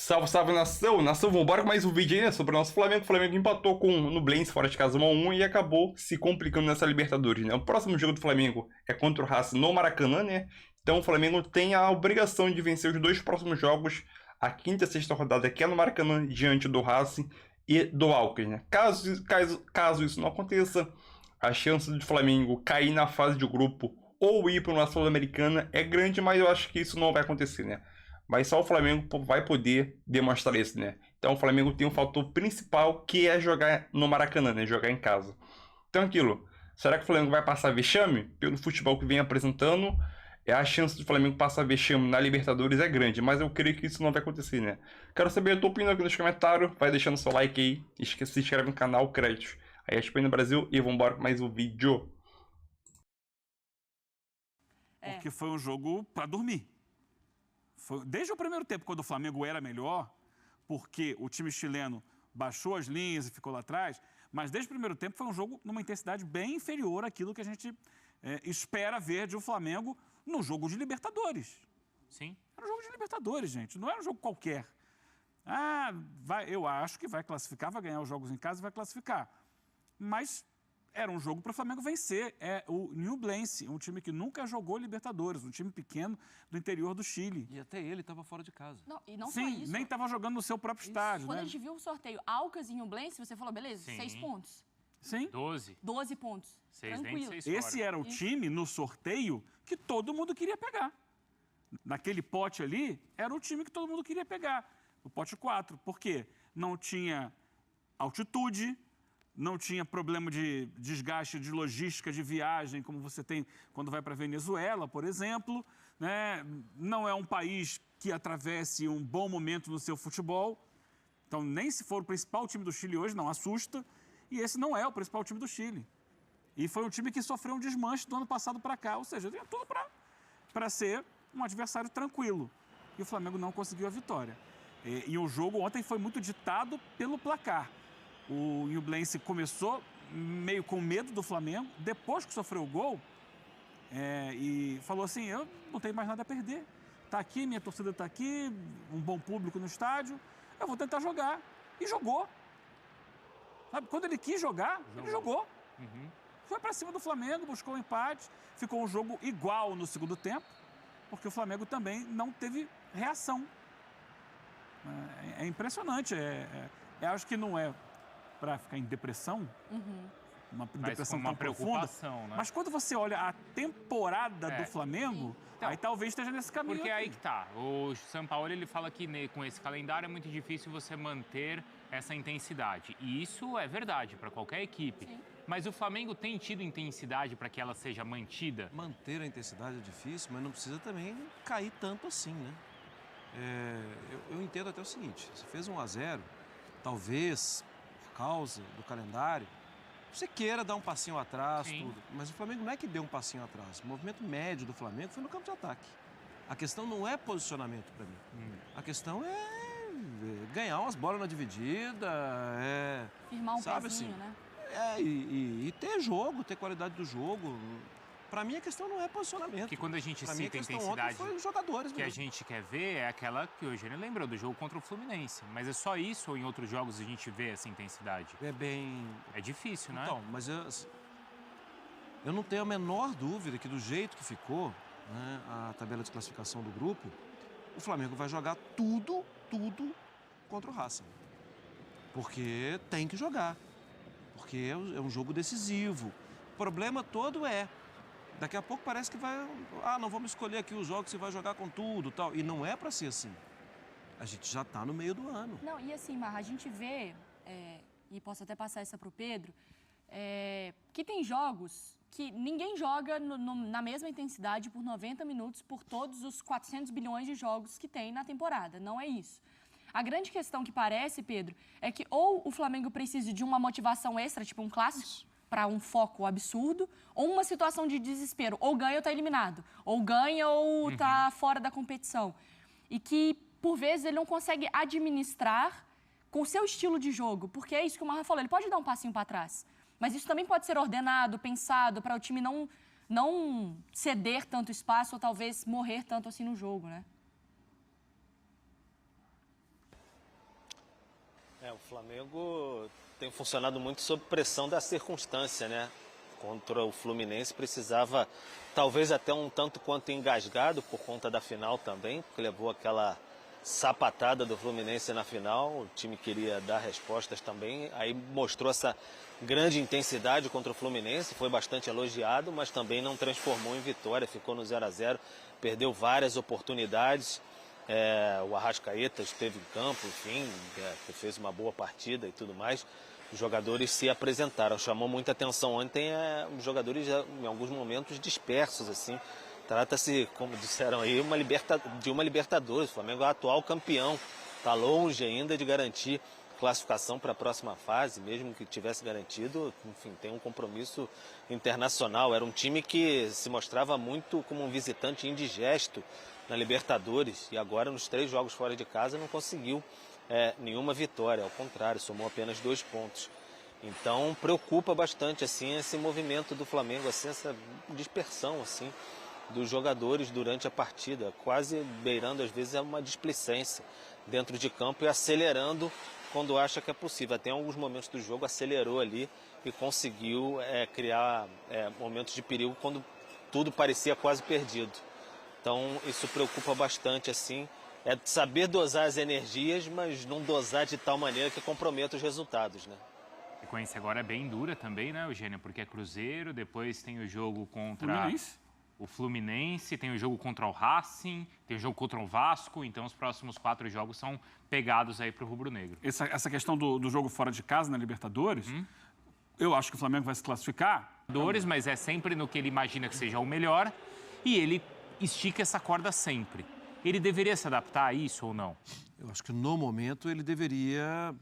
Salve, salve, nação! Nação, vambora com mais um vídeo aí, né, sobre o nosso Flamengo. O Flamengo empatou com o Nublense fora de casa 1-1 e acabou se complicando nessa Libertadores, né? O próximo jogo do Flamengo é contra o Racing no Maracanã, né? Então o Flamengo tem a obrigação de vencer os dois próximos jogos, a quinta e a sexta rodada, que é no Maracanã, diante do Racing e do Alcas, né? Caso isso não aconteça, a chance do Flamengo cair na fase de grupo ou ir para uma Sul-Americana é grande, mas eu acho que isso não vai acontecer, né? Mas só o Flamengo vai poder demonstrar isso, né? Então o Flamengo tem um fator principal que é jogar no Maracanã, né? Jogar em casa. Então aquilo, será que o Flamengo vai passar vexame? Pelo futebol que vem apresentando, a chance do Flamengo passar vexame na Libertadores é grande, mas eu creio que isso não vai acontecer, né? Quero saber a tua opinião aqui nos comentários, vai deixando seu like aí, se inscreve no canal, créditos. Aí é Espanha no Brasil e vambora com mais um vídeo. Porque foi um jogo para dormir. Desde o primeiro tempo, quando o Flamengo era melhor, porque o time chileno baixou as linhas e ficou lá atrás, mas desde o primeiro tempo foi um jogo numa intensidade bem inferior àquilo que a gente espera ver de um Flamengo no jogo de Libertadores. Sim. Era um jogo de Libertadores, gente, não era um jogo qualquer. Eu acho que vai classificar, vai ganhar os jogos em casa e vai classificar. Mas era um jogo para o Flamengo vencer. É o Nublense, um time que nunca jogou Libertadores, um time pequeno do interior do Chile. E até ele estava fora de casa. Não, e não Sim, só isso. nem estava jogando no seu próprio estádio. Quando né? a gente viu o sorteio Alcas e Nublense, você falou, beleza, Sim. 6 pontos. Sim. 12. 12 pontos. 6 dentro, Tranquilo. 6 fora. Esse era o time no sorteio que todo mundo queria pegar. Naquele pote ali, era o time que todo mundo queria pegar. O pote 4. Por quê? Não tinha altitude, não tinha problema de desgaste de logística de viagem, como você tem quando vai para a Venezuela, por exemplo. Né? Não é um país que atravesse um bom momento no seu futebol. Então, nem se for o principal time do Chile hoje, não assusta. E esse não é o principal time do Chile. E foi um time que sofreu um desmanche do ano passado para cá. Ou seja, tinha tudo para ser um adversário tranquilo. E o Flamengo não conseguiu a vitória. E o jogo ontem foi muito ditado pelo placar. O Nublense começou meio com medo do Flamengo, depois que sofreu o gol, e falou assim, eu não tenho mais nada a perder. Está aqui, minha torcida está aqui, um bom público no estádio, eu vou tentar jogar. E jogou. Sabe, quando ele quis jogar, ele jogou. Uhum. Foi para cima do Flamengo, buscou um empate, ficou um jogo igual no segundo tempo, porque o Flamengo também não teve reação. É impressionante. Eu acho que não é para ficar em depressão, uma depressão uma tão preocupação, profunda, né? mas quando você olha a temporada do Flamengo, Então, aí talvez esteja nesse caminho. Porque aqui. aí que tá. O São Paulo, ele fala que com esse calendário é muito difícil você manter essa intensidade. E isso é verdade para qualquer equipe. Sim. Mas o Flamengo tem tido intensidade para que ela seja mantida? Manter a intensidade é difícil, mas não precisa também cair tanto assim, né? Eu entendo até o seguinte, você fez 1-0, talvez, por causa do calendário, você queira dar um passinho atrás, Sim. tudo. Mas o Flamengo não é que deu um passinho atrás. O movimento médio do Flamengo foi no campo de ataque. A questão não é posicionamento para mim. A questão é ganhar umas bolas na dividida, Firmar um sabe, pezinho, assim, né? E ter jogo, ter qualidade do jogo. Para mim, a questão não é posicionamento. Porque quando a gente Pra mim, cita a a questão intensidade ontem foi os jogadores que a mesmo. gente quer ver, é aquela que o Eugênio lembrou, do jogo contra o Fluminense. Mas é só isso ou em outros jogos a gente vê essa intensidade? É bem... É difícil, né? Então, mas eu não tenho a menor dúvida que do jeito que ficou, né, a tabela de classificação do grupo, o Flamengo vai jogar tudo contra o Racing. Porque tem que jogar. Porque é um jogo decisivo. O problema todo daqui a pouco parece que vai... não vamos escolher aqui os jogos que você vai jogar com tudo, tal. E não é para ser assim. A gente já está no meio do ano. Não, e assim, Marra, a gente vê, e posso até passar essa para o Pedro, que tem jogos que ninguém joga na mesma intensidade por 90 minutos por todos os 400 bilhões de jogos que tem na temporada. Não é isso. A grande questão que parece, Pedro, é que ou o Flamengo precisa de uma motivação extra, tipo um clássico, para um foco absurdo, ou uma situação de desespero. Ou ganha ou está eliminado. Ou ganha ou está fora da competição. E que, por vezes, ele não consegue administrar com o seu estilo de jogo. Porque é isso que o Marra falou, ele pode dar um passinho para trás. Mas isso também pode ser ordenado, pensado, para o time não ceder tanto espaço ou talvez morrer tanto assim no jogo, né? O Flamengo tem funcionado muito sob pressão da circunstância, né? Contra o Fluminense precisava, talvez até um tanto quanto engasgado por conta da final também, porque levou aquela sapatada do Fluminense na final, o time queria dar respostas também, aí mostrou essa grande intensidade contra o Fluminense, foi bastante elogiado, mas também não transformou em vitória, ficou no 0-0, perdeu várias oportunidades. O Arrascaeta esteve em campo, enfim, fez uma boa partida e tudo mais. Os jogadores se apresentaram. Chamou muita atenção ontem os jogadores em alguns momentos dispersos, assim. Trata-se, como disseram aí, de uma Libertadores. O Flamengo é o atual campeão. Está longe ainda de garantir classificação para a próxima fase, mesmo que tivesse garantido, enfim, tem um compromisso internacional. Era um time que se mostrava muito como um visitante indigesto na Libertadores e agora nos 3 jogos fora de casa não conseguiu nenhuma vitória, ao contrário, somou apenas 2 pontos. Então preocupa bastante assim esse movimento do Flamengo, assim, essa dispersão assim dos jogadores durante a partida, quase beirando às vezes uma displicência dentro de campo e acelerando quando acha que é possível. Até em alguns momentos do jogo acelerou ali e conseguiu criar momentos de perigo quando tudo parecia quase perdido. Então isso preocupa bastante assim. É saber dosar as energias, mas não dosar de tal maneira que comprometa os resultados, né? A sequência agora é bem dura também, né, Eugênio? Porque é Cruzeiro, depois tem o jogo contra o Fluminense, tem o jogo contra o Racing, tem o jogo contra o Vasco, então os próximos 4 jogos são pegados aí para o rubro-negro. Essa questão do jogo fora de casa na Libertadores, eu acho que o Flamengo vai se classificar. Mas é sempre no que ele imagina que seja o melhor e ele estica essa corda sempre. Ele deveria se adaptar a isso ou não? Eu acho que no momento ele deveria...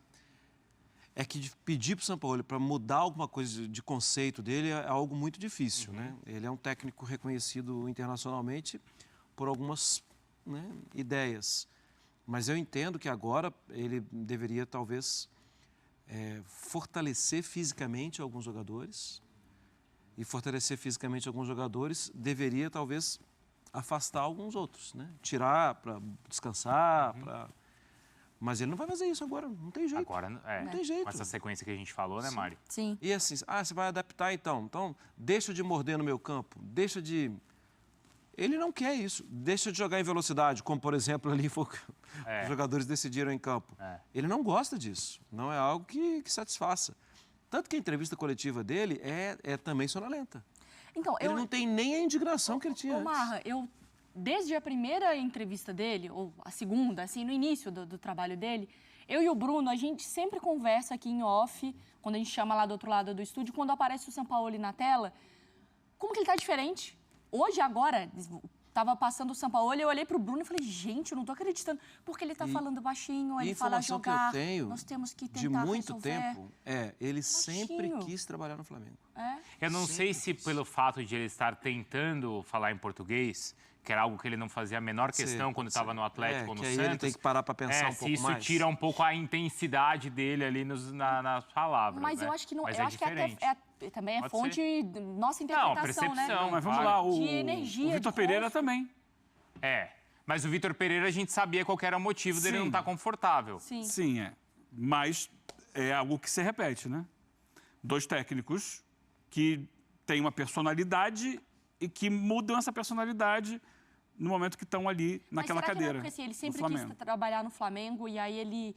pedir para o Sampaoli para mudar alguma coisa de conceito dele é algo muito difícil, né? Ele é um técnico reconhecido internacionalmente por algumas ideias. Mas eu entendo que agora ele deveria talvez fortalecer fisicamente alguns jogadores. E fortalecer fisicamente alguns jogadores deveria talvez afastar alguns outros, né? Tirar para descansar, Mas ele não vai fazer isso agora, não tem jeito. Agora, não tem jeito. Com essa sequência que a gente falou, né, Mari? Sim. E assim, você vai adaptar então. Então, deixa de morder no meu campo, deixa de... Ele não quer isso. Deixa de jogar em velocidade, como, por exemplo, ali foi os jogadores decidiram em campo. Ele não gosta disso. Não é algo que satisfaça. Tanto que a entrevista coletiva dele é também sonolenta. Então, ele não tem nem a indignação que ele tinha antes. Marra, desde a primeira entrevista dele, ou a segunda, assim, no início do trabalho dele, eu e o Bruno, a gente sempre conversa aqui em off, quando a gente chama lá do outro lado do estúdio, quando aparece o Sampaoli na tela, como que ele tá diferente? Hoje, agora, tava passando o Sampaoli, eu olhei pro Bruno e falei, gente, eu não tô acreditando, porque ele tá falando baixinho, ele fala jogar, que eu tenho nós temos que tentar de muito resolver. tempo, ele sempre quis trabalhar no Flamengo. Eu não sei se pelo fato de ele estar tentando falar em português, que era algo que ele não fazia a menor questão quando estava no Atlético ou no Santos. Ele tem que parar para pensar um pouco mais. Se isso tira um pouco a intensidade dele ali nas palavras. Mas né? eu acho que não. Mas eu acho diferente. que também é Pode fonte ser. nossa interpretação, percepção, né? Não, mas vamos lá, de energia, o Vitor de Pereira rosto. também. Mas o Vitor Pereira a gente sabia qual que era o motivo dele não estar confortável. Sim. Mas é algo que se repete, né? 2 técnicos que têm uma personalidade e que mudam essa personalidade no momento que estão ali naquela Mas será cadeira. Que não é porque, assim, ele sempre quis trabalhar no Flamengo e aí ele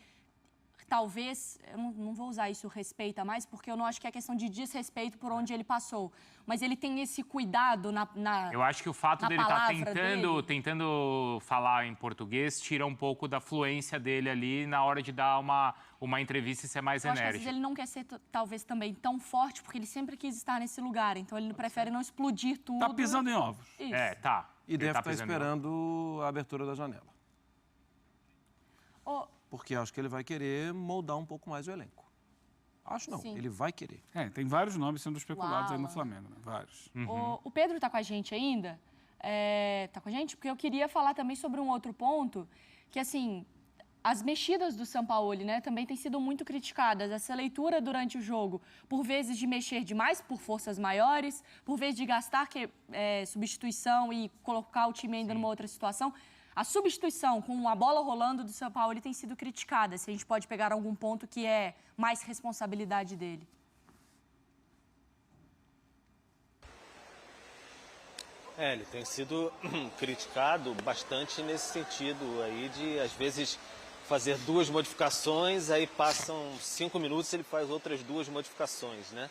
talvez, eu não vou usar isso respeita mais, porque eu não acho que é questão de desrespeito por onde ele passou. Mas ele tem esse cuidado na Eu acho que o fato dele estar palavra tentando falar em português tira um pouco da fluência dele ali na hora de dar uma entrevista e ser mais eu acho que às enérgico. vezes ele não quer ser, talvez, também tão forte, porque ele sempre quis estar nesse lugar. Então ele prefere não explodir tudo. Tá pisando em ovos. Isso. Tá. E deve estar esperando a abertura da janela. Porque acho que ele vai querer moldar um pouco mais o elenco. Acho não, ele vai querer. Tem vários nomes sendo especulados aí no Flamengo, né? Vários. O Pedro tá com a gente ainda? Tá com a gente? Porque eu queria falar também sobre um outro ponto, que assim, as mexidas do Sampaoli, né, também têm sido muito criticadas. Essa leitura durante o jogo, por vezes de mexer demais por forças maiores, por vezes de gastar substituição e colocar o time ainda numa outra situação. A substituição com a bola rolando do São Paulo tem sido criticada. Se a gente pode pegar algum ponto que é mais responsabilidade dele. Ele tem sido criticado bastante nesse sentido aí de, às vezes, fazer 2 modificações, aí passam 5 minutos e ele faz outras 2 modificações, né?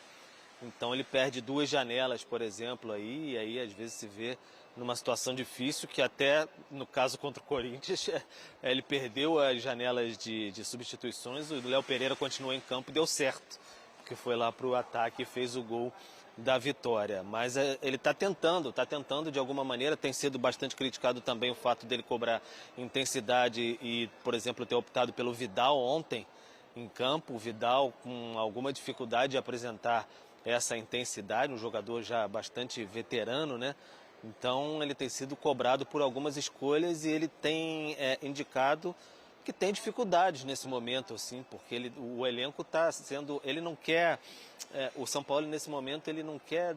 Então ele perde 2 janelas, por exemplo, aí, e aí às vezes se vê numa situação difícil, que até no caso contra o Corinthians, ele perdeu as janelas de substituições, o Léo Pereira continuou em campo e deu certo, porque foi lá para o ataque e fez o gol da vitória. Mas ele está tentando de alguma maneira. Tem sido bastante criticado também o fato dele cobrar intensidade e, por exemplo, ter optado pelo Vidal ontem em campo. O Vidal com alguma dificuldade de apresentar essa intensidade, um jogador já bastante veterano, né? Então ele tem sido cobrado por algumas escolhas e ele tem indicado que tem dificuldades nesse momento, assim, porque o elenco está sendo... Ele não quer... o São Paulo, nesse momento, ele não quer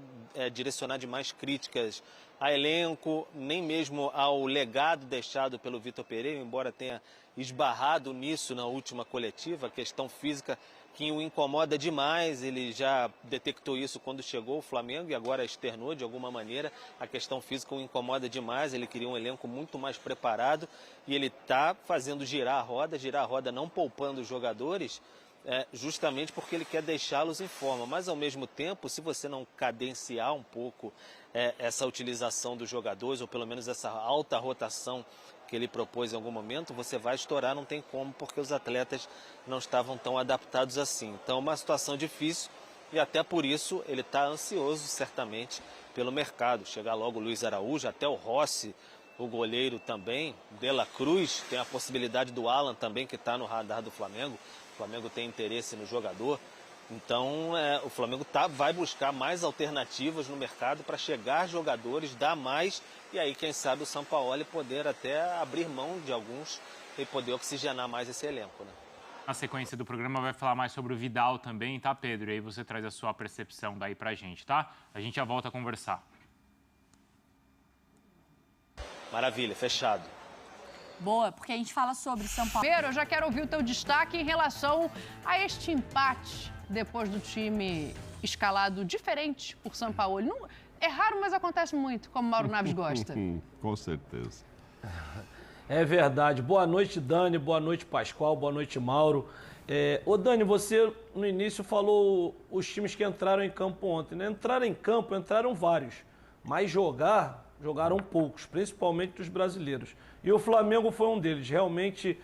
direcionar demais críticas a elenco, nem mesmo ao legado deixado pelo Vitor Pereira, embora tenha esbarrado nisso na última coletiva, a questão física que o incomoda demais. Ele já detectou isso quando chegou ao Flamengo e agora externou de alguma maneira. A questão física o incomoda demais, ele queria um elenco muito mais preparado e ele está fazendo girar a roda não poupando os jogadores, justamente porque ele quer deixá-los em forma. Mas ao mesmo tempo, se você não cadenciar um pouco essa utilização dos jogadores, ou pelo menos essa alta rotação que ele propôs em algum momento, você vai estourar, não tem como, porque os atletas não estavam tão adaptados assim. Então, uma situação difícil e até por isso ele está ansioso, certamente, pelo mercado. Chegar logo o Luiz Araújo, até o Rossi, o goleiro também, De La Cruz, tem a possibilidade do Alan também, que está no radar do Flamengo. O Flamengo tem interesse no jogador. Então, o Flamengo vai buscar mais alternativas no mercado para chegar jogadores, dar mais, e aí, quem sabe, o Sampaoli poder até abrir mão de alguns e poder oxigenar mais esse elenco, né? Na sequência do programa vai falar mais sobre o Vidal também, tá, Pedro? E aí você traz a sua percepção daí pra gente, tá? A gente já volta a conversar. Maravilha, fechado. Boa, porque a gente fala sobre São Paulo. Primeiro, eu já quero ouvir o teu destaque em relação a este empate depois do time escalado diferente por São Paulo. Não, é raro, mas acontece muito, como o Mauro Naves gosta. Com certeza. É verdade. Boa noite, Dani. Boa noite, Pascoal. Boa noite, Mauro. Ô, Dani, você no início falou os times que entraram em campo ontem, né? Entraram em campo, entraram vários. Mas jogaram poucos, principalmente os brasileiros. E o Flamengo foi um deles. Realmente,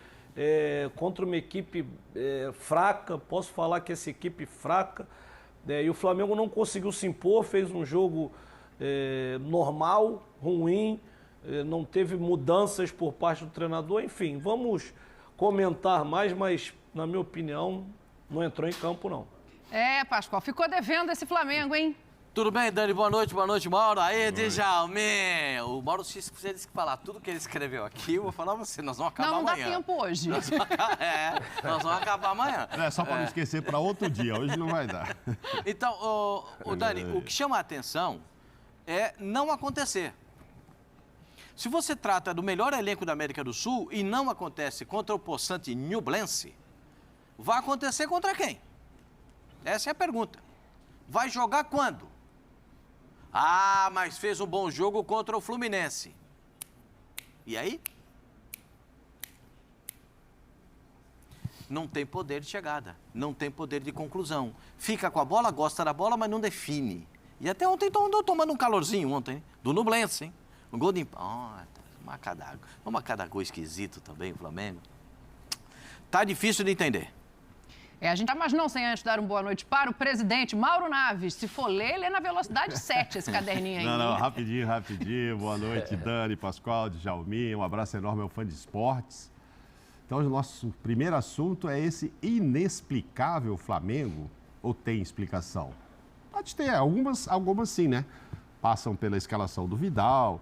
contra uma equipe fraca, posso falar que essa equipe fraca, e o Flamengo não conseguiu se impor, fez um jogo normal, ruim, não teve mudanças por parte do treinador. Enfim, vamos comentar mais, mas, na minha opinião, não entrou em campo, não. Pascoal, ficou devendo esse Flamengo, hein? Tudo bem, Dani? Boa noite, Mauro. Aí, Djalmin. O Mauro, se você disse que falar tudo que ele escreveu aqui, eu vou falar você, nós vamos acabar amanhã. Não dá tempo hoje. Nós vamos acabar amanhã. Só para não esquecer para outro dia, hoje não vai dar. Então, Dani, o que chama a atenção é não acontecer. Se você trata do melhor elenco da América do Sul e não acontece contra o possante Ñublense, vai acontecer contra quem? Essa é a pergunta. Vai jogar quando? Ah, mas fez um bom jogo contra o Fluminense. E aí? Não tem poder de chegada, não tem poder de conclusão. Fica com a bola, gosta da bola, mas não define. E até ontem andou tomando um calorzinho ontem, do Ñublense, hein? Um gol de... Uma cada gol esquisito também, o Flamengo. Tá difícil de entender. A gente mas não sem antes dar uma boa noite para o presidente Mauro Naves. Se for ler, lê na velocidade 7 esse caderninho aí. Não, rapidinho. Boa noite, Dani, Pascoal, Djalmin. Um abraço enorme ao fã de esportes. Então, o nosso primeiro assunto é esse inexplicável Flamengo, ou tem explicação? Pode ter, algumas sim, né? Passam pela escalação do Vidal,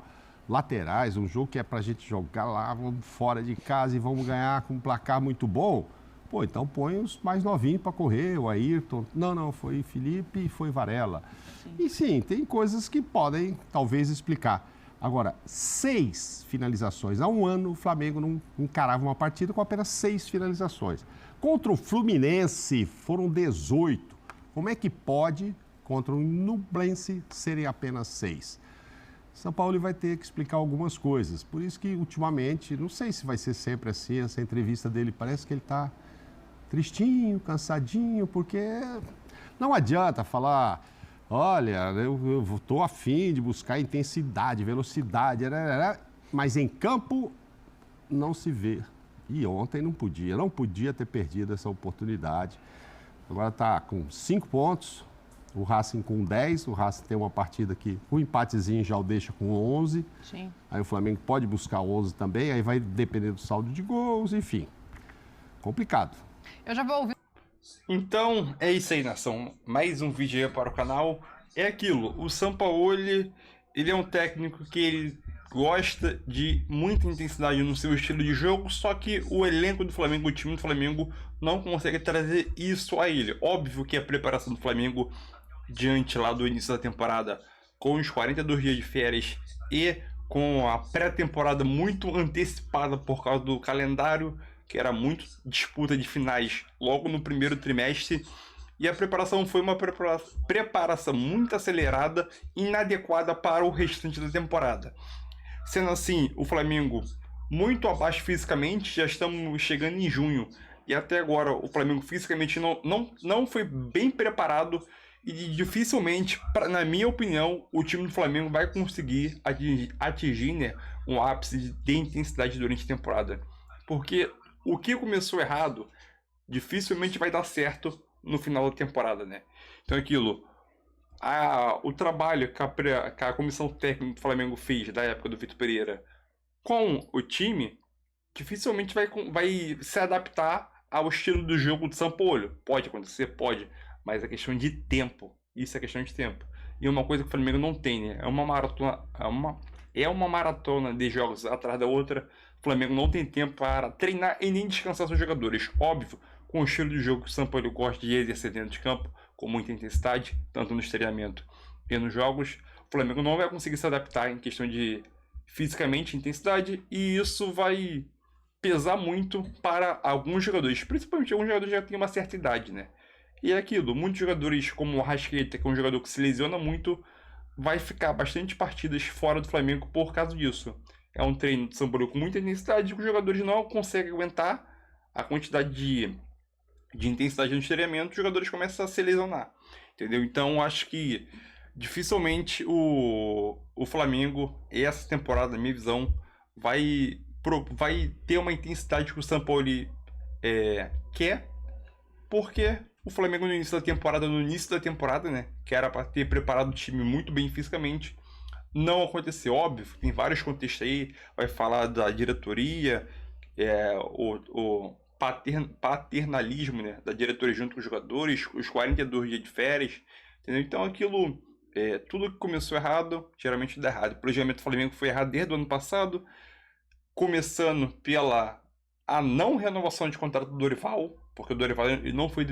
laterais, um jogo que é pra gente jogar lá, vamos fora de casa e vamos ganhar com um placar muito bom. Pô, então põe os mais novinhos para correr, o Ayrton. Não, foi Felipe e foi Varela. Sim. E sim, tem coisas que podem talvez explicar. Agora, 6 finalizações. Há um ano, o Flamengo não encarava uma partida com apenas 6 finalizações. Contra o Fluminense, foram 18. Como é que pode, contra o Nublense, serem apenas 6? São Paulo vai ter que explicar algumas coisas. Por isso que, ultimamente, não sei se vai ser sempre assim, essa entrevista dele parece que ele está tristinho, cansadinho, porque não adianta falar... Olha, eu estou afim de buscar intensidade, velocidade, mas em campo não se vê. E ontem não podia ter perdido essa oportunidade. Agora está com 5 pontos, o Racing com 10, o Racing tem uma partida que o empatezinho já o deixa com 11. Sim. Aí o Flamengo pode buscar 11 também, aí vai depender do saldo de gols, enfim. Complicado. Eu já vou ouvir. Então, é isso aí, nação. Mais um vídeo aí para o canal. É aquilo, o Sampaoli, ele é um técnico que ele gosta de muita intensidade no seu estilo de jogo, só que o elenco do Flamengo, o time do Flamengo, não consegue trazer isso a ele. Óbvio que a preparação do Flamengo, diante lá do início da temporada, com os 42 dias de férias e com a pré-temporada muito antecipada por causa do calendário, que era muito disputa de finais logo no primeiro trimestre, e a preparação foi uma preparação muito acelerada e inadequada para o restante da temporada. Sendo assim, o Flamengo muito abaixo fisicamente, já estamos chegando em junho, e até agora o Flamengo fisicamente não foi bem preparado, e dificilmente, na minha opinião, o time do Flamengo vai conseguir atingir, né, um ápice de intensidade durante a temporada. Porque o que começou errado, dificilmente vai dar certo no final da temporada, né? Então aquilo, o trabalho que a comissão técnica do Flamengo fez da época do Vitor Pereira com o time, dificilmente vai se adaptar ao estilo do jogo do Sampaoli. Pode acontecer, pode, mas é questão de tempo. Isso é questão de tempo. E uma coisa que o Flamengo não tem, né? É uma maratona de jogos atrás da outra. O Flamengo não tem tempo para treinar e nem descansar seus jogadores. Óbvio, com o estilo de jogo que o Sampaoli gosta de exercer dentro de campo, com muita intensidade, tanto no treinamento e nos jogos, o Flamengo não vai conseguir se adaptar em questão de fisicamente intensidade, e isso vai pesar muito para alguns jogadores, principalmente alguns jogadores que já têm uma certa idade, né? E é aquilo, muitos jogadores como o Arrascaeta, que é um jogador que se lesiona muito, vai ficar bastante partidas fora do Flamengo por causa disso. É um treino de São Paulo com muita intensidade que os jogadores não conseguem aguentar a quantidade de intensidade no treinamento, os jogadores começam a se lesionar, entendeu? Então acho que dificilmente o Flamengo, essa temporada, na minha visão, vai ter uma intensidade que o Sampaoli quer, porque o Flamengo no início da temporada, né, que era para ter preparado o time muito bem fisicamente, não aconteceu. Óbvio, tem vários contextos aí, vai falar da diretoria, o paternalismo, né, da diretoria junto com os jogadores, os 42 dias de férias, entendeu? Então aquilo, tudo que começou errado, geralmente dá errado. O planejamento do Flamengo foi errado desde o ano passado, começando pela a não renovação de contrato do Dorival, porque o Dorival ele não foi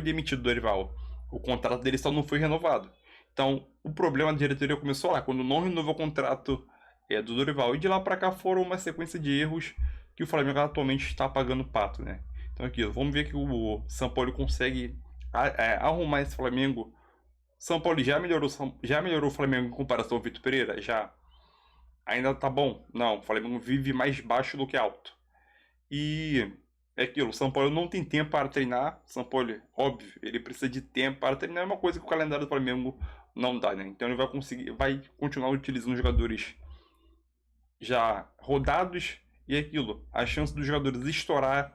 demitido do Dorival, o contrato dele só não foi renovado. Então o problema da diretoria começou lá, quando não renovou o contrato do Dorival, e de lá para cá foram uma sequência de erros que o Flamengo atualmente está pagando pato, né? Então aqui, vamos ver que o Sampaoli consegue arrumar esse Flamengo. Sampaoli já melhorou o Flamengo em comparação ao Vitor Pereira? Já. Ainda tá bom? Não, o Flamengo vive mais baixo do que alto. E é aquilo, o Sampaoli não tem tempo para treinar. O Sampaoli, óbvio, ele precisa de tempo para treinar, é uma coisa que o calendário do Flamengo não dá, né? Então ele vai continuar utilizando jogadores já rodados. E é aquilo, a chance dos jogadores estourar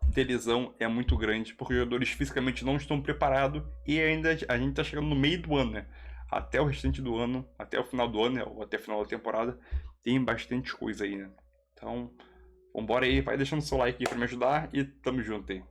de lesão é muito grande, porque os jogadores fisicamente não estão preparados, e ainda a gente está chegando no meio do ano, né? Até o restante do ano, até o final do ano, né? Ou até o final da temporada, tem bastante coisa aí, né? Então, vambora aí, vai deixando seu like aí para me ajudar e tamo junto aí.